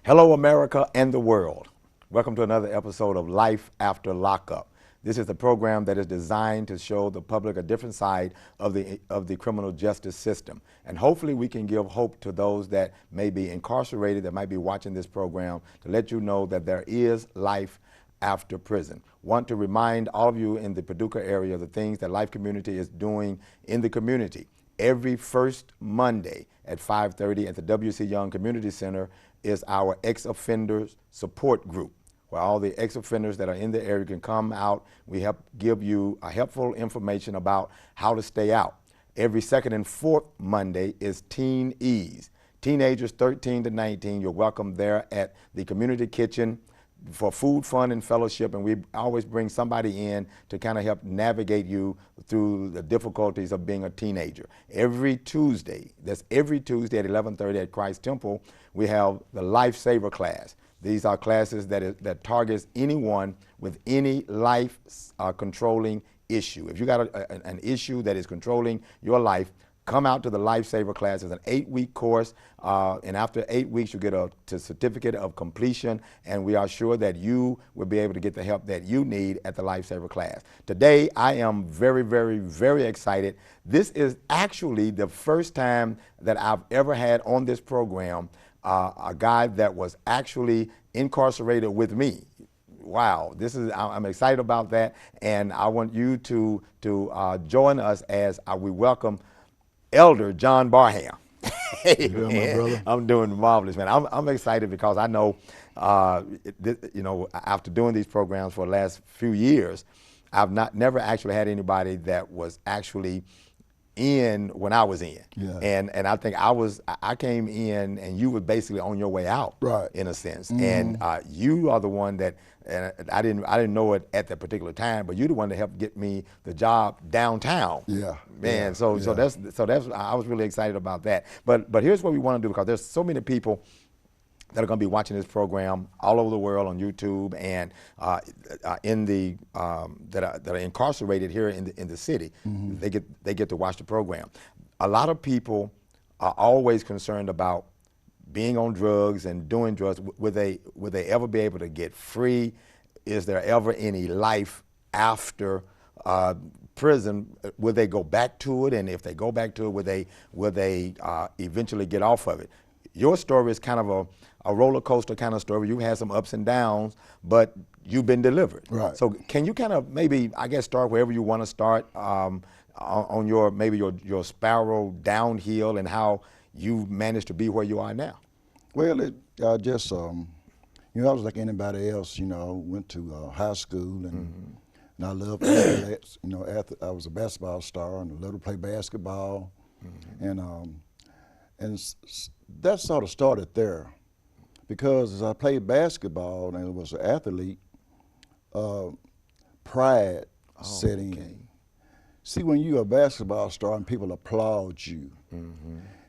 Hello, America and the world. Welcome to another episode of Life After Lockup. This is a program that is designed to show the public a different side of the criminal justice system. And hopefully we can give hope to those that may be incarcerated, that might be watching this program, to let you know that there is life after prison. Want to remind all of you in the Paducah area of the things that Life Community is doing in the community. Every first Monday at 5:30 at the W.C. Young Community Center is our ex-offenders support group, where all the ex-offenders that are in the area can come out. We help give you helpful information about how to stay out. Every second and fourth Monday is Teen Ease. Teenagers 13 to 19, you're welcome there at the community kitchen for food, fun, and fellowship, and we always bring somebody in to kind of help navigate you through the difficulties of being a teenager. Every Tuesday, that's every Tuesday at 11:30 at Christ Temple, we have the Lifesaver class. These are classes that targets anyone with any life controlling issue. If you got an issue that is controlling your life, come out to the Lifesaver class. It's an 8-week course, and after 8 weeks, you get a certificate of completion, and we are sure that you will be able to get the help that you need at the Lifesaver class. Today, I am very, very, very excited. This is actually the first time that I've ever had on this program a guy that was actually incarcerated with me. Wow, I'm excited about that, and I want you to join us as we welcome Elder John Barham. Hey, man, my brother. I'm doing marvelous, man. I'm excited because I know, after doing these programs for the last few years, I've never actually had anybody that was actually in when I was in. Yeah. And I think I came in and you were basically on your way out, right, in a sense. Mm-hmm. And you are the one that, and I didn't know it at that particular time, but you're the one that helped get me the job downtown. Yeah. Man, yeah. so that's I was really excited about that. But here's what we want to do, because there's so many people that are going to be watching this program all over the world on YouTube, and that are incarcerated here in the city. Mm-hmm. They get to watch the program. A lot of people are always concerned about being on drugs and doing drugs. Would they ever be able to get free? Is there ever any life after prison? Will they go back to it? And if they go back to it, will they eventually get off of it? Your story is kind of a roller coaster kind of story. You had some ups and downs, but you've been delivered. Right. So can you kind of maybe, I guess, start wherever you want to start on your spiral downhill and how you managed to be where you are now? Well, I just, I was like anybody else. Went to high school, and I loved athletics. I was a basketball star and I loved to play basketball, and that sort of started there, because as I played basketball and was an athlete, pride set in. See, when you're a basketball star and people applaud you,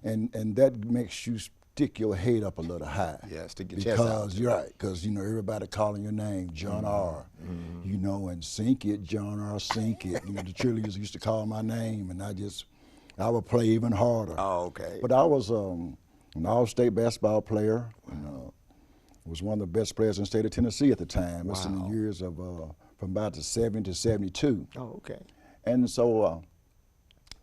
and that makes you stick your head up a little high. Yeah, stick your chest out. Because you're right, because everybody calling your name, John R. And sink it, John R. Sink it. The cheerleaders used to call my name, and I would play even harder. Oh, okay. But I was an all-state basketball player, and was one of the best players in the state of Tennessee at the time. That's in the years of from about the 70 to 72. Oh, okay. And so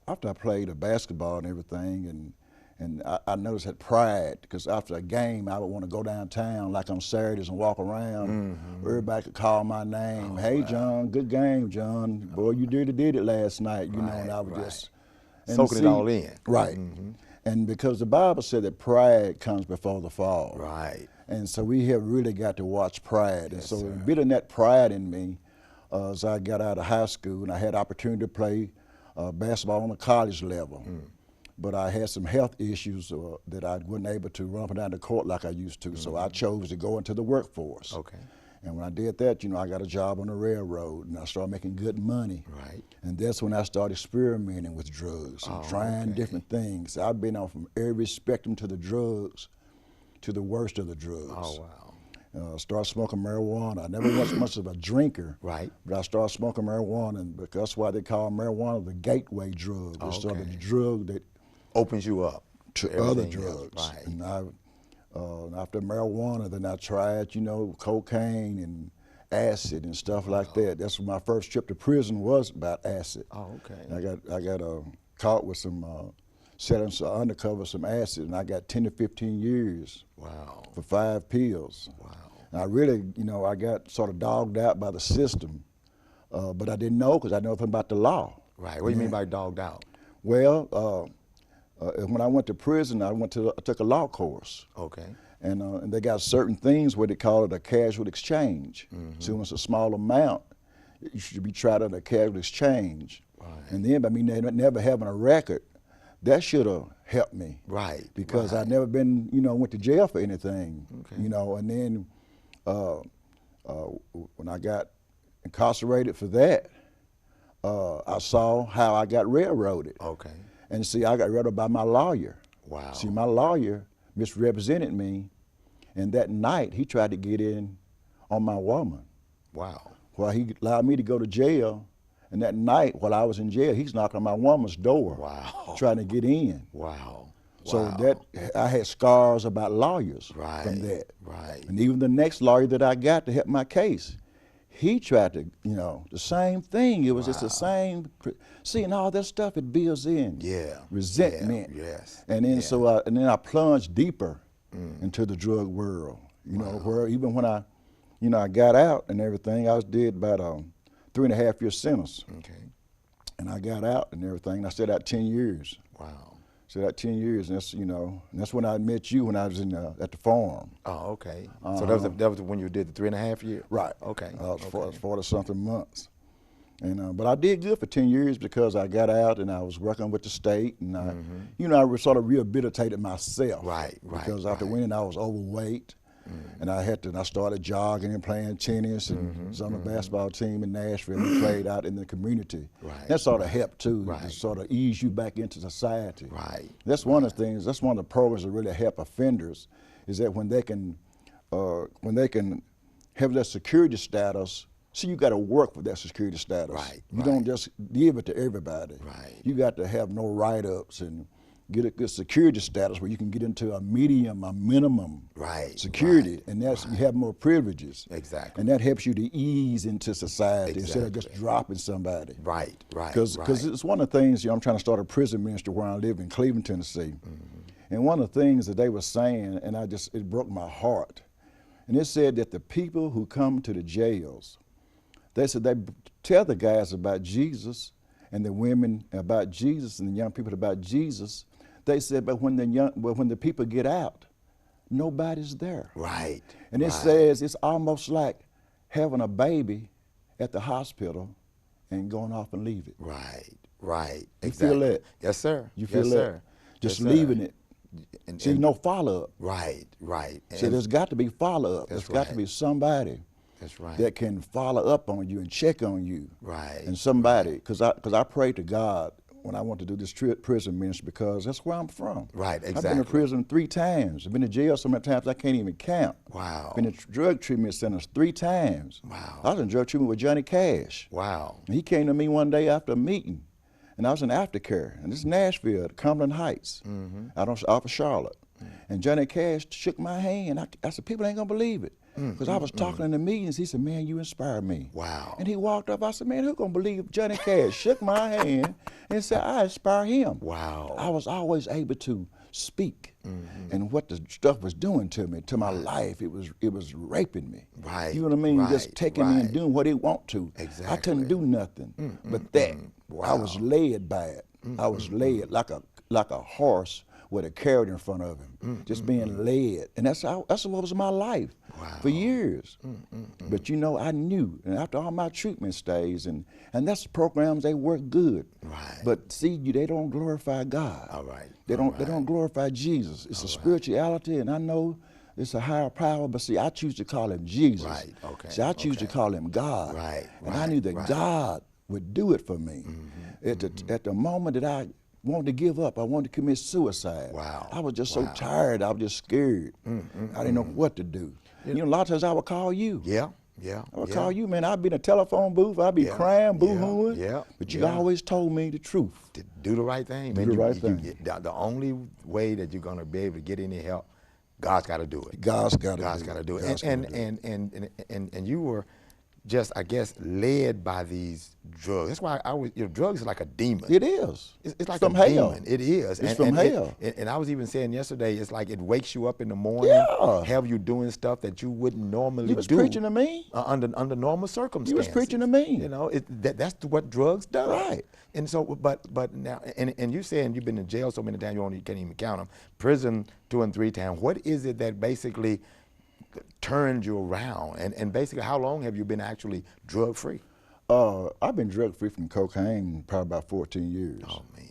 after I played basketball and everything, and I noticed that pride, because after a game, I would want to go downtown like on Saturdays and walk around. Everybody could call my name. Hey, John, good game, John. Boy, you did it last night, and I would just soaking it all in. Right. And because the Bible said that pride comes before the fall. Right. And so we have really got to watch pride. Yes, and so sir. building that pride in me, as I got out of high school, and I had opportunity to play basketball on the college level. But I had some health issues that I wasn't able to run up and down the court like I used to. So I chose to go into the workforce. Okay. And when I did that, I got a job on the railroad, and I started making good money. Right. And that's when I started experimenting with drugs and trying different things. I've been on from every spectrum to the drugs, to the worst of the drugs. Oh, wow. Started smoking marijuana. I never was much of a drinker. Right. But I started smoking marijuana, and that's why they call marijuana the gateway drug. It's sort of the drug that opens you up to other drugs. Right. And I After marijuana, then I tried, you know, cocaine and acid and stuff like that. That's what my first trip to prison was, about acid. Oh, okay. And I got caught with some selling undercover some acid, and I got 10 to 15 years. Wow. For 5 pills. Wow. And I really, you know, I got sort of dogged out by the system, but I didn't know because I know nothing about the law. Right. What do you mean by dogged out? Well, when I went to prison, I took a law course. Okay. And they got certain things where they call it a casual exchange. So when it's a small amount, you should be tried on a casual exchange. Right. And then by me never having a record, that should have helped me. Right. Because right. I'd never been, you know, went to jail for anything. Okay. You know, and then when I got incarcerated for that, I saw how I got railroaded. Okay. And see, I got railroaded by my lawyer. Wow. See, my lawyer misrepresented me, and that night he tried to get in on my woman. Wow. Well, he allowed me to go to jail, and that night while I was in jail, he's knocking on my woman's door. Wow. Trying to get in. Wow. So wow. that I had scars about lawyers right. from that. Right. And even the next lawyer that I got to help my case, he tried to, you know, the same thing. It was just the same. See, and all that stuff, it builds in. Yeah. Resentment. Yeah. Yes. And then yeah. I plunged deeper into the drug world. You know, where even when I got out and everything, I did about a 3.5-year sentence. Okay. And I got out and everything. And I stayed out 10 years. Wow. So that 10 years, and that's, you know, and that's when I met you when I was in at the farm. Oh, okay. So that was when you did the 3.5 years? Right. Okay. I was 40-something months. And but I did good for 10 years because I got out and I was working with the state, and I, you know, I sort of rehabilitated myself. Right. Right. Because after winning, I was overweight. And I started jogging and playing tennis and was on the basketball team in Nashville and played out in the community. Right. That sort of helped too, right. to sort of ease you back into society. Right. That's one of the things. That's one of the programs that really help offenders, is that when they can have their security status. See, you got to work for that security status. Right. You don't just give it to everybody. Right. You got to have no write-ups and get a good security status where you can get into a minimum security, and that's you have more privileges. Exactly. And that helps you to ease into society instead of just Exactly. dropping somebody. Right. Right. Because it's one of the things, you know, I'm trying to start a prison ministry where I live in Cleveland, Tennessee. And one of the things that they were saying, and it broke my heart, and it said that the people who come to the jails, they said they tell the guys about Jesus and the women about Jesus and the young people about Jesus. They said, but when the people get out, nobody's there. Right. And it says it's almost like having a baby at the hospital and going off and leave it. Right. Right. You exactly. feel that? Yes, sir. You feel yes, that? Sir. Just yes, leaving sir. it. See, no follow-up. Right. Right. So there's got to be follow-up. There's got to be somebody That's right. that can follow up on you and check on you. Right. And somebody, because I pray to God when I want to do this prison ministry, because that's where I'm from. Right, exactly. I've been in prison 3 times. I've been to jail so many times I can't even count. Wow. Been in drug treatment centers 3 times. Wow. I was in drug treatment with Johnny Cash. Wow. And he came to me one day after a meeting, and I was in aftercare, and this is Nashville, Cumberland Heights, out off of Charlotte. And Johnny Cash shook my hand. I said, people ain't gonna believe it. Because I was talking in the meetings. He said, man, you inspire me. Wow. And he walked up. I said, man, who gonna believe Johnny Cash? Shook my hand and said, I inspire him. Wow. I was always able to speak, and what the stuff was doing to me, to my life. It was raping me. Right. You know what I mean? Right. Just taking me and doing what he want to. Exactly. I couldn't do nothing. But that, I was led by it. I was led like a horse with a carrot in front of him, just being led. And that's what was my life for years. But you know, I knew, and after all my treatment stays, and that's programs, they work good. Right. But see, they don't glorify God. All right. They don't glorify Jesus. It's a spirituality, and I know it's a higher power, but see, I choose to call him Jesus. Right, okay. See, I choose to call him God. Right, And I knew that God would do it for me. At the moment that I wanted to give up, I wanted to commit suicide. Wow. I was just so tired, I was just scared. I didn't know what to do. You know, a lot of times I would call you. Yeah. I would call you, man. I'd be in a telephone booth, I'd be crying, boo-hooing. Yeah. But you always told me the truth. To do the right thing, Do man. the right thing. The only way that you're gonna be able to get any help God's got to do it. God's got to God's do got to it. do it. God's And gotta do it. and you were just, I guess, led by these drugs. That's why I was, drugs is like a demon. It is. It's like from a hell. demon. It is. It's from hell. And I was even saying yesterday, it's like it wakes you up in the morning, Yeah. have you doing stuff that you wouldn't normally do. You was preaching to me. Under normal circumstances. You was preaching to me. That's what drugs do. Right. And so, but now, and you saying you've been in jail so many times you can't even count them. Prison 2 and 3 times. What is it that basically turned you around? And basically, how long have you been actually drug free? I've been drug free from cocaine probably about 14 years. Oh man.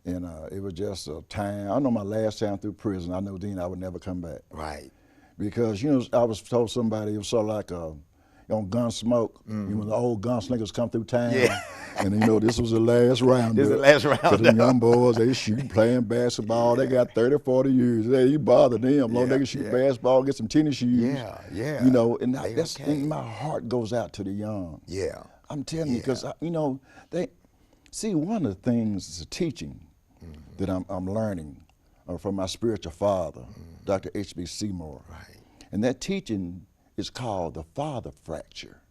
And it was just a time. I know my last time through prison, I know then I would never come back. Right. Because, I was told somebody, it was sort of like on Gunsmoke, when the old gunslingers come through town. Yeah. And, this was the last round. This is the last round. Because the young boys, they shooting, playing basketball. They got 30, 40 years. You bother them. Long they can shoot basketball, get some tennis shoes. Yeah, yeah. And and my heart goes out to the young. Yeah. I'm telling you, because, they see, one of the things is a teaching that I'm learning from my spiritual father, Dr. H.B. Seymour. Right. And that teaching is called the father fracture.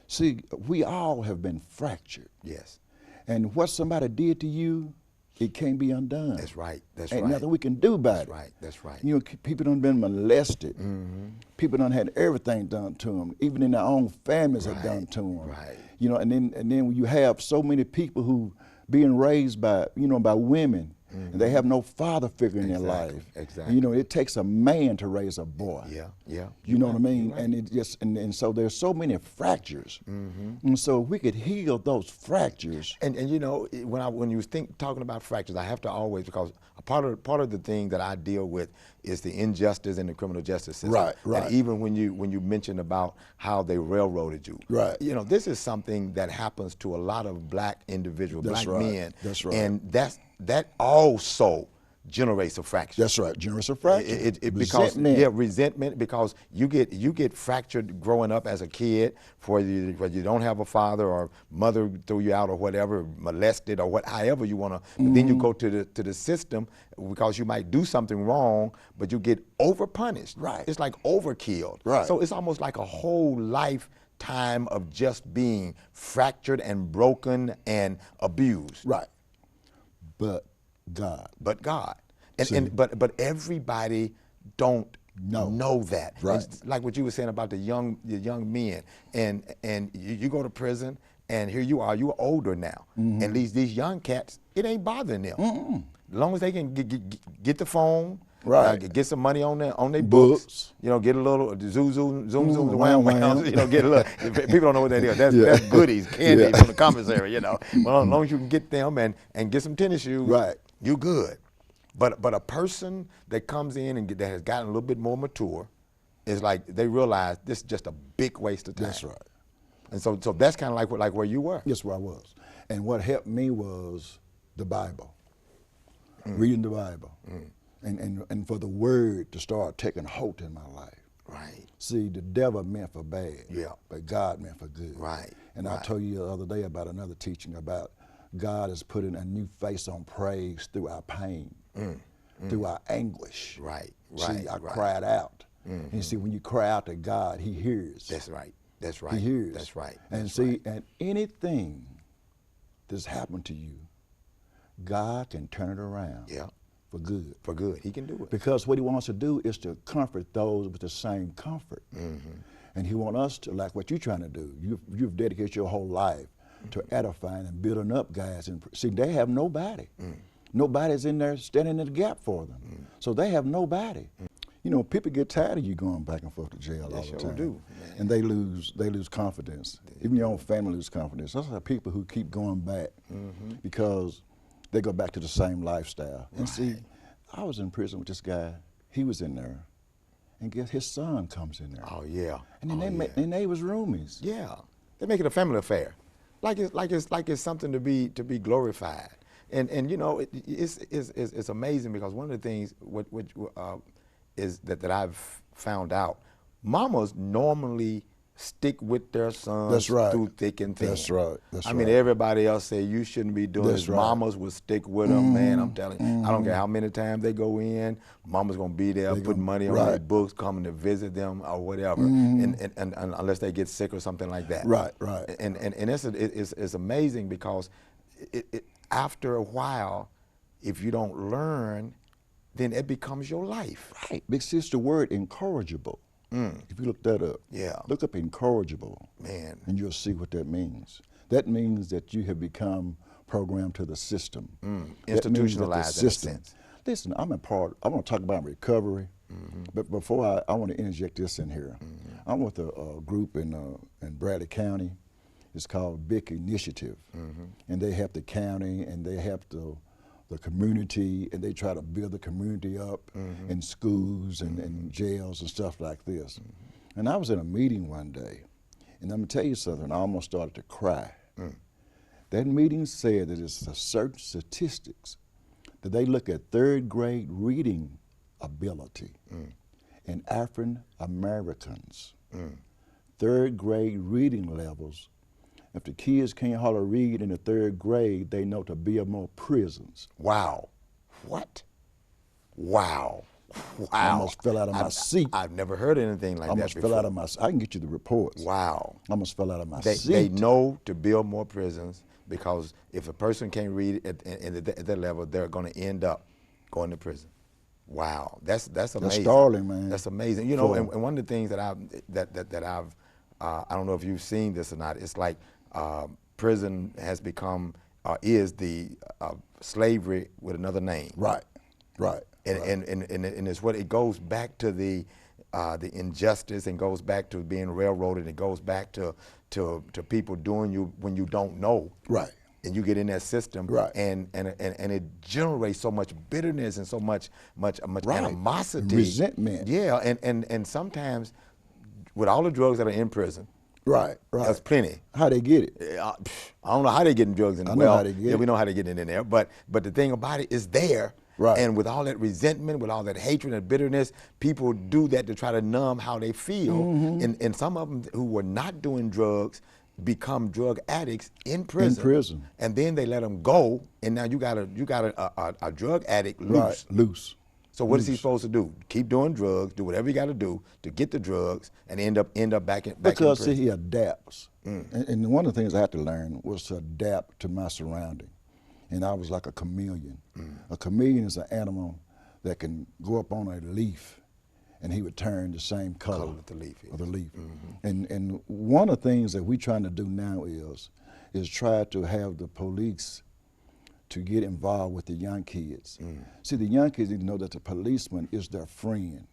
See, we all have been fractured. Yes. And what somebody did to you, it can't be undone. That's right. Ain't nothing we can do about it. Right. That's right. People done been molested. People done had everything done to them. Even in their own families have done to them. Right. And then when you have so many people who being raised by by women, and they have no father figure in their life. Exactly. It takes a man to raise a boy. Yeah. Yeah. You know what I mean? Right. And it just and so there's so many fractures. And so if we could heal those fractures. And when you talking about fractures, I have to always, because a part of the thing that I deal with is the injustice in the criminal justice system. Right. And even when you mentioned about how they railroaded you. Right. This is something that happens to a lot of black individuals, That's black right. men. That's right. And that also generates a fracture. That's right. Generates a fracture. Because resentment, because you get fractured growing up as a kid, for you don't have a father or mother threw you out or whatever, molested or however you want to. But then you go to the system because you might do something wrong, but you get over punished. Right. It's like overkill. Right. So it's almost like a whole lifetime of just being fractured and broken and abused. Right. But God. But everybody don't know that. Right. It's like what you were saying about the young men, and you go to prison, and here you are, you're older now, and these young cats, it ain't bothering them. As long as they can get the phone. Right. Get some money on their books. Get a little zoom, wham, get a little. People don't know what that is. That's goodies, candy from the commissary. Well, as long as you can get them and get some tennis shoes, right, you good. But a person that comes in and that has gotten a little bit more mature is like they realize this is just a big waste of time. That's right. And so that's kind of like where you were. Yes, where I was. And what helped me was the Bible, reading the Bible. And for the word to start taking hold in my life. Right. See, the devil meant for bad, yeah, but God meant for good. Right. And I told you the other day about another teaching about God is putting a new face on praise through our pain, through our anguish. Right. See, I cried out. And you see, when you cry out to God, He hears. That's right. That's right. He hears. That's right. And see, and anything that's happened to you, God can turn it around. Yeah. For good. For good. He can do it. Because what He wants to do is to comfort those with the same comfort. And He wants us to, like what you're trying to do. You've dedicated your whole life to edifying and building up guys. And see, they have nobody. Nobody's in there standing in the gap for them. So they have nobody. People get tired of you going back and forth to jail all the time. Do, and they lose confidence. Even your own family loses confidence. Those are people who keep going back because they go back to the same lifestyle. And see, I was in prison with this guy. He was in there, and guess his son comes in there. Oh yeah. And then and they was roomies. Yeah, they make it a family affair, like it's something to be glorified. And it's amazing because one of the things is that I've found out, mamas normally stick with their sons That's right. through thick and thin. That's right. That's I mean, right. everybody else say you shouldn't be doing That's this. right. Mamas will stick with them, man. I'm telling you. I don't care how many times they go in. Mama's gonna be there, putting money on their books, coming to visit them or whatever, and unless they get sick or something like that. Right, right. And it's amazing because after a while, if you don't learn, then it becomes your life. Right. Because it's the word incorrigible. If you look that up, look up incorrigible, man, and you'll see what that means. That means that you have become programmed to the system. Institutionalized in a sense. Listen, I want to talk about recovery, but before I want to interject this in here. I'm with a group in Bradley County. It's called Big Initiative, and they help the county and they help the community, and they try to build the community up in schools and jails and stuff like this. And I was in a meeting one day, and I'm gonna tell you something, I almost started to cry. That meeting said that it's a certain statistics that they look at third grade reading ability in African Americans. Third grade reading levels. If the kids can't hardly read in the third grade, they know to build more prisons. Wow. What? Wow. Wow. I almost fell out of my seat. I've never heard anything like that before. I almost fell out of my seat. I can get you the reports. Wow. I almost fell out of my seat. They know to build more prisons because if a person can't read at that level, they're going to end up going to prison. Wow. That's amazing. That's startling, man. That's amazing. You know, and one of the things that I've I don't know if you've seen this or not. It's like prison has become is the slavery with another name. Right, right. And it's what it goes back to the injustice, and goes back to being railroaded, and goes back to people doing you when you don't know. Right. And you get in that system, right. and it generates so much bitterness and so much animosity, resentment. Yeah, and sometimes with all the drugs that are in prison, right, there's plenty. How they get it? I don't know how they getting drugs in. I know how they get it. We know how they get it in there, but the thing about it is there. Right. And with all that resentment, with all that hatred and bitterness, people do that to try to numb how they feel. And some of them who were not doing drugs become drug addicts in prison. In prison. And then they let them go, and now you got a drug addict loose. Right. Loose. So what is he supposed to do? Keep doing drugs, do whatever you got to do to get the drugs, and end up back in because prison. See, he adapts. And one of the things I had to learn was to adapt to my surrounding. And I was like a chameleon. A chameleon is an animal that can go up on a leaf, and he would turn the same color that the leaf is. of the leaf. And one of the things that we're trying to do now is try to have the police to get involved with the young kids. See, the young kids need to know that the policeman is their friend.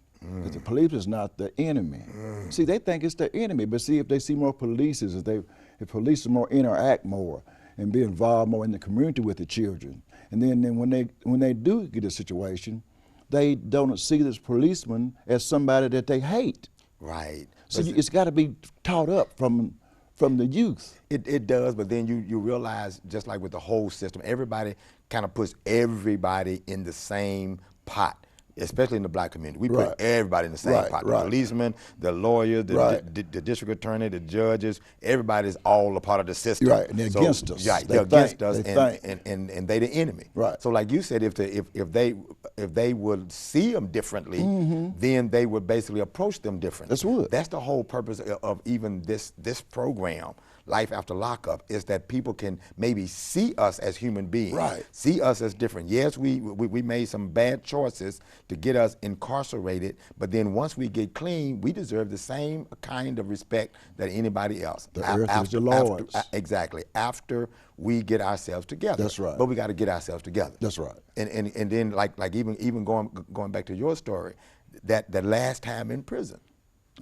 That the police is not the enemy. See, they think it's their enemy, but see, if they see more police, if police more interact more and be involved more in the community with the children, and then when they do get a situation, they don't see this policeman as somebody that they hate. Right. So it's got to be taught up from the youth. It does, but then you realize, just like with the whole system, everybody kind of puts everybody in the same pot, especially in the black community. We put everybody in the same pot. The policemen, the lawyers, the district attorney, the judges, everybody's all a part of the system. Right, and they're against us. Right, they're against us, and they the enemy. Right. So like you said, if they would see them differently, then they would basically approach them differently. That's what. That's the whole purpose of even this program, Life After Lockup, is that people can maybe see us as human beings, see us as different. Yes, we made some bad choices to get us incarcerated, but then once we get clean, we deserve the same kind of respect that anybody else. The earth is the Lord's. Exactly, after we get ourselves together. That's right. But we got to get ourselves together. That's right. And then like even going back to your story, that last time in prison.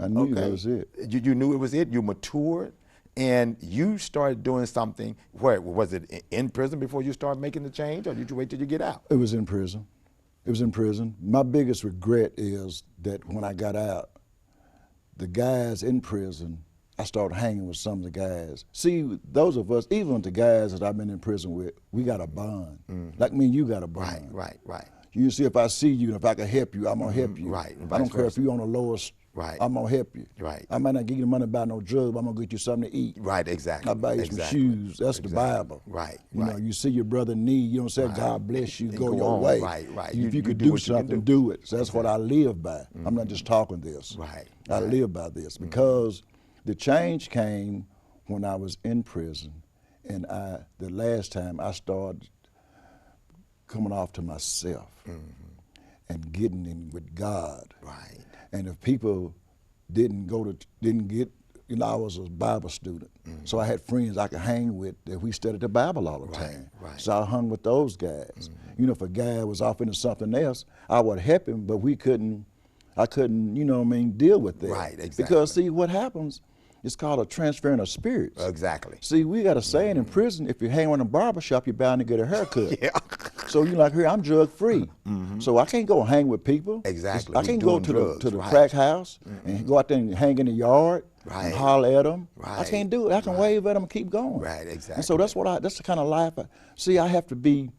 I knew that was it. You knew it was it. You matured, and you started doing something. Where was it, in prison before you started making the change, or did you wait till you get out? It was in prison. It was in prison. My biggest regret is that when I got out, the guys in prison, I started hanging with some of the guys. See, those of us, even the guys that I've been in prison with, we got a bond. Like me and you got a bond. Right. You see, if I see you and if I can help you, I'm gonna help you. Right. I don't care if you're on the lowest Right. I'm gonna help you. Right. I might not give you the money to buy no drugs, but I'm gonna get you something to eat. Right, exactly. I buy you some shoes. That's the Bible. Right, You know, right. you see your brother in need, you don't say, Right. God bless you, And go go your on. way. Right, right. If you could do do what you can something, do. do it. So that's what I live by. I'm not just talking this. Right, I right. live by this because the change came when I was in prison, and the last time I started coming off to myself and getting in with God. Right. And if people didn't get, you know, I was a Bible student, so I had friends I could hang with that we studied the Bible all the time. Right. So I hung with those guys. You know, if a guy was off into something else, I would help him, but I couldn't, you know what I mean, deal with that. Right, exactly. Because see, what happens, it's called a transferring of spirits. Exactly. See, we got a saying in prison, if you hang around a barber shop, you're bound to get a haircut. Yeah. So you like, here, I'm drug free. So I can't go hang with people. Exactly. I can't go Doing to the drugs, crack house and go out there and hang in the yard and holler at them. I Right. can't do it. I can wave at them and keep going. Right, exactly. And so that's the kind of life see, I have to be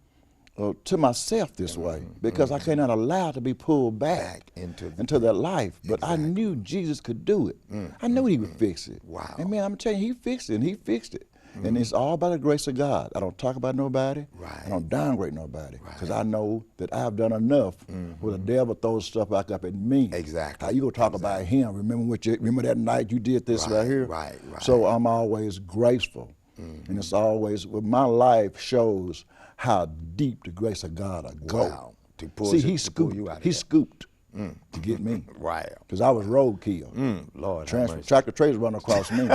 to myself this way because I cannot allow to be pulled back into that life. But I knew Jesus could do it. I knew he would fix it. Wow. And man, I'm telling you, he fixed it, and he fixed it. And it's all by the grace of God. I don't talk about nobody. Right. I don't downgrade nobody because I know that I've done enough where the devil throws stuff back up at me. Exactly. How you gonna talk about him? Remember that night you did this right here? Right. So I'm always graceful. And it's always, my life shows how deep the grace of God will go. Wow. To pull See, you, he to pull scooped. you out of He that. scooped to get me. Right. Because I was roadkill. Lord have mercy. Tractor trailers run across me.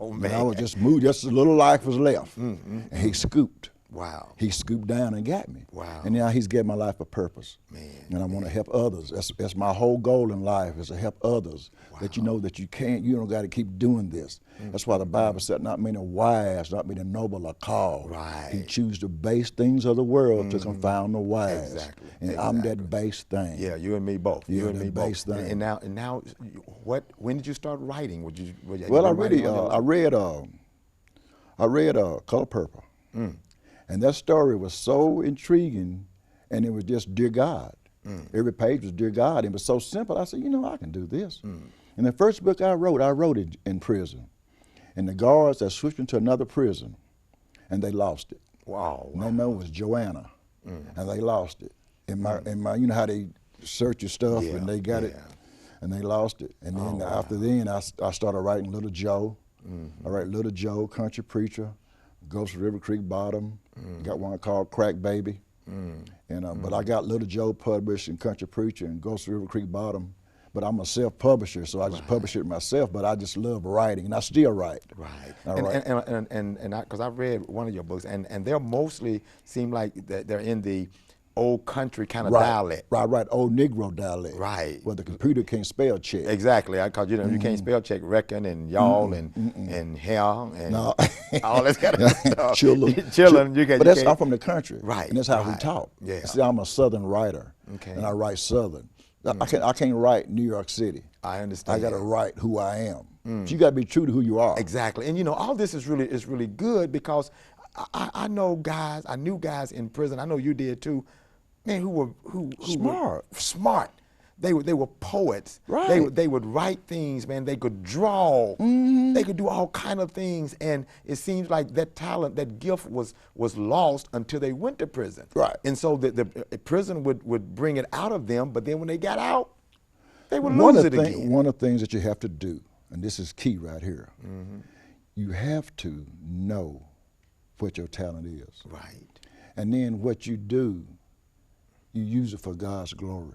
Oh, And man. I was just moved, just a little life was left. And he scooped. Wow. He scooped down and got me. Wow. And now he's given my life a purpose. Man, And I want to help others. That's my whole goal in life is to help others. That you know that you don't got to keep doing this. That's why the Bible said not many wise, not many noble are called. Right. He choose the base things of the world to confound the wise. Exactly. And I'm that base thing. Yeah, you and me both. Yeah, You and that me both. base thing. And now, when did you start writing? Well, I read Color Purple. And that story was so intriguing, and it was just dear God. Every page was dear God. It was so simple. I said, I can do this. And the first book I wrote it in prison. And the guards that switched into another prison, and they lost it. Wow. And their name was Joanna, and they lost it. In my, you know how they search your stuff, and they got it, and they lost it. And then after then, I started writing Little Joe. I write Little Joe, Country Preacher, Ghost of River Creek Bottom. Got one called Crack Baby. And but I got Little Joe published and Country Preacher and Ghost of River Creek Bottom. But I'm a self-publisher, so I just publish it myself. But I just love writing, and I still write. Right. And Because I've read one of your books, and they're mostly seem like they're in the old country kind of dialect. Right, old Negro dialect. Right. Where the computer can't spell check. Exactly. Because you can't spell check reckon and y'all and hell and all this kind of stuff. Chillin'. But I'm from the country. Right. And that's how we talk. Yeah. See, I'm a Southern writer. Okay. And I write Southern. I can't write New York City. I understand. I got to write who I am. So you got to be true to who you are. Exactly. And all this is really good because I know guys, I knew guys in prison, I know you did too, man, who were smart. They were poets. Right. They would write things, man. They could draw. They could do all kind of things. And it seems like that talent, that gift was lost until they went to prison. Right. And so the prison would bring it out of them, but then when they got out, they would lose it again. One of the things that you have to do, and this is key right here, you have to know what your talent is. Right. And then what you do, you use it for God's glory.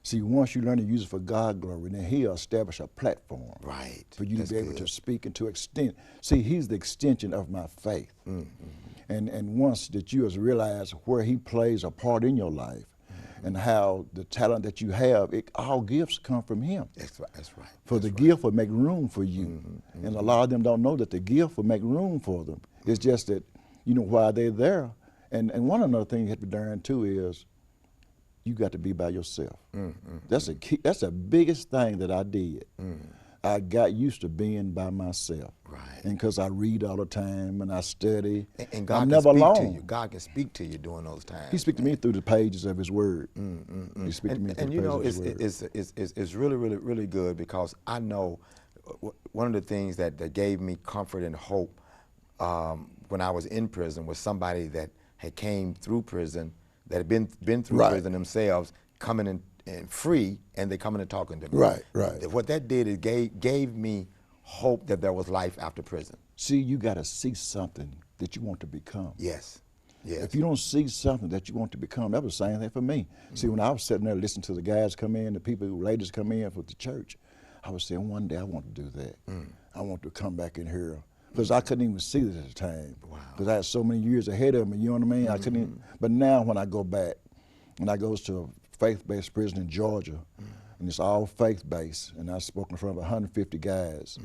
See, once you learn to use it for God's glory, then He'll establish a platform for you to be able to speak and to extend. See, He's the extension of my faith. And once that you has realized where He plays a part in your life and how the talent that you have, all gifts come from Him. That's right. For the gift will make room for you. And a lot of them don't know that the gift will make room for them. It's just that, while they're there. And one other thing you have to learn too is, you got to be by yourself. That's a key. That's the biggest thing that I did. I got used to being by myself. Right. And because I read all the time and I study, And God I'm can never speak alone. to you. God can speak to you during those times. He speaks to me through the pages of His Word. He speaks to me through And the you pages know, of His Word. it's really, really, really good, because I know one of the things that gave me comfort and hope when I was in prison was somebody that had came through prison, that had been through Right. prison themselves, coming in and free, and they coming and talking to me. Right, right. What that did is gave me hope that there was life after prison. See, you got to see something that you want to become. Yes. Yes. If you don't see something that you want to become, that was the same thing for me. See, when I was sitting there listening to the guys come in, the people, ladies come in for the church, I was saying, one day I want to do that. I want to come back in here. Because I couldn't even see it at the time. Wow. Because I had so many years ahead of me, you know what I mean? I couldn't even, but now when I go back, when I goes to a faith-based prison in Georgia, and it's all faith-based, and I've spoken in front of 150 guys.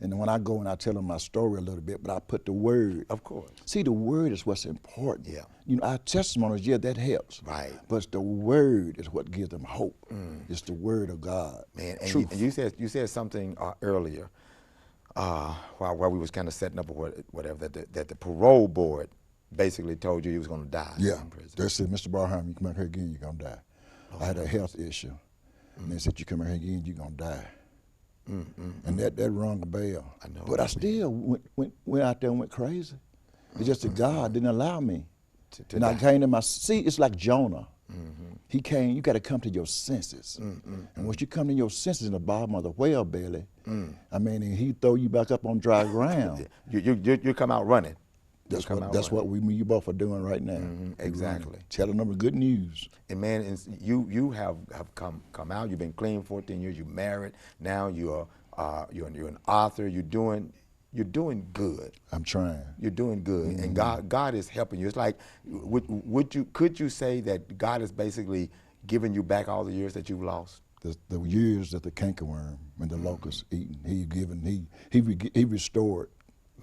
And then when I go and I tell them my story a little bit, but I put the word. Of course. See, the word is what's important. Yeah. You know, our testimonies, yeah, that helps. Right. But the word is what gives them hope. It's the word of God. Man, Truth. and you said something earlier while we was kind of setting up or whatever, that the parole board basically told you was going to die Yeah. in prison. They said, Mr. Barham, you come out here again, you're going to die. I had a health issue. And they said, you come out here again, you're going to die. And that rung a bell. I know. But I still went out there and went crazy. It's just that God didn't allow me. To And I die. came to my, see, it's like Jonah. He came, you got to come to your senses. And once you come to your senses in the bottom of the whale belly, I mean, and he throw you back up on dry ground. You come out running. That's what you both are doing right now. Exactly. Telling them the good news. And man, you have come out. You've been clean 14 years. You're married. Now you're an author. You're doing good. I'm trying. You're doing good, and God is helping you. It's like, could you say that God is basically giving you back all the years that you've lost? The years that the cankerworm and the locust eaten, he restored.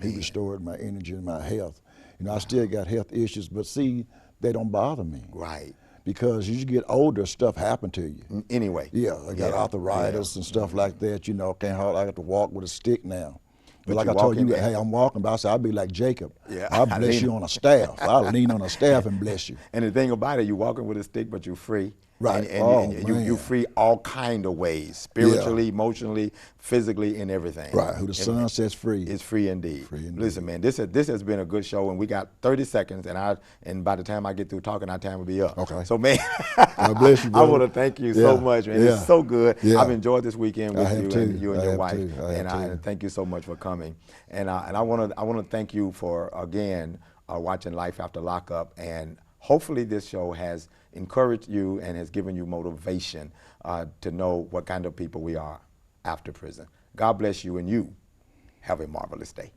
He restored my energy and my health. You know, I still got health issues, but see, they don't bother me. Right. Because as you get older, stuff happen to you. Anyway. Yeah, I got arthritis and stuff like that. You know, I got to walk with a stick now. But like I told you, hey, I'm walking, but I said, I'll be like Jacob. Yeah. I'll bless you on a staff. I'll lean on a staff and bless you. And the thing about it, you're walking with a stick, but you're free. Right. And you're free all kind of ways, spiritually, emotionally, physically, and everything. Right. Who the Son sets free is free indeed. Free indeed. Listen, man, this has been a good show, and we got 30 seconds, and by the time I get through talking, our time will be up. Okay. So, man, God bless you, I brother. want to thank you so much, man. Yeah. It's so good. Yeah. I've enjoyed this weekend with you and your wife, and and thank you so much for coming. And I want to thank you for again watching Life After Lockup, and hopefully this show has encouraged you and has given you motivation to know what kind of people we are after prison. God bless you, and you have a marvelous day.